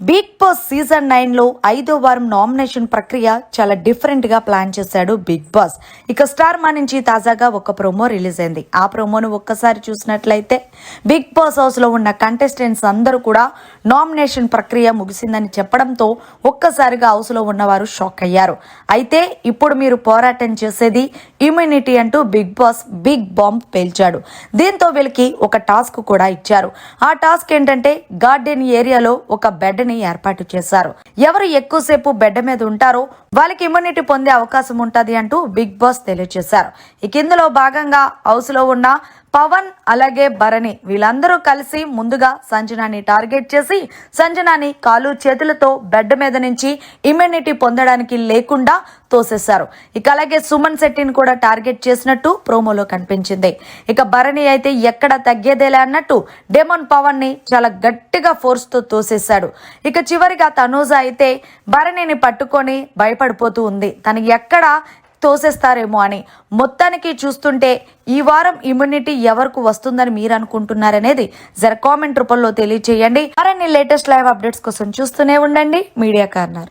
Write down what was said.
Big boss season 9 లో 5వ వారం నామినేషన్ ప్రక్రియ చాలా డిఫరెంట్ గా ప్లాన్ చేశాడు బిగ్ బాస్. ఇక స్టార్ మా నుంచి తాజాగా ఒక ప్రోమో రిలీజ్ అయింది. ఆ ప్రోమోను ఒక్కసారి చూసినట్లయితే బిగ్ బాస్ హౌస్ లో ఉన్న కంటెస్టెంట్స్ అందరూ కూడా నామినేషన్ ప్రక్రియ ముగిసిందని చెప్పడంతో ఒక్కసారిగా హౌస్ లో ఉన్నవారు షాక్ అయ్యారు. అయితే ఇప్పుడు మీరు పోరాటం చేసేది ఇమ్యూనిటీ అంటూ బిగ్ బాస్ బిగ్ బాంబ్ పేల్చాడు. దీంతో వీళ్ళకి ఒక టాస్క్ కూడా ఇచ్చారు. ఆ టాస్క్ ఏంటంటే గార్డెన్ ఏరియాలో ఒక బెడ్ ఏర్పాటు చేశారు. ఎవరు ఎక్కువసేపు బెడ్ మీద ఉంటారో వాళ్ళకి ఇమ్యూనిటీ పొందే అవకాశం ఉంటది అంటూ బిగ్ బాస్ తెలియజేశారు. ఇక ఇందులో భాగంగా హౌస్ లో ఉన్న పవన్ అలాగే భరణి వీళ్ళందరూ కలిసి ముందుగా సంజనాని టార్గెట్ చేసి సంజనాని కాలు చేతులతో బెడ్ మీద నుంచి ఇమ్యూనిటీ పొందడానికి లేకుండా తోసేశారు. ఇక అలాగే సుమన్ శెట్టిని కూడా టార్గెట్ చేసినట్టు ప్రోమోలో కనిపించింది. ఇక భరణి అయితే ఎక్కడ తగ్గేదేలే అన్నట్టు డెమన్ పవన్ ని చాలా గట్టిగా ఫోర్స్ తో తోసేశాడు. ఇక చివరిగా తనూజ అయితే భరణిని పట్టుకొని భయపడిపోతూ ఉంది, తను ఎక్కడ తోసేస్తారేమో అని. మొత్తానికి చూస్తుంటే ఈ వారం ఇమ్యూనిటీ ఎవరికి వస్తుందని మీరు అనుకుంటున్నారనేది జర కామెంట్ రూపంలో తెలియజేయండి. మరిన్ని లేటెస్ట్ లైవ్ అప్డేట్స్ కోసం చూస్తూనే ఉండండి మీడియా కార్నర్.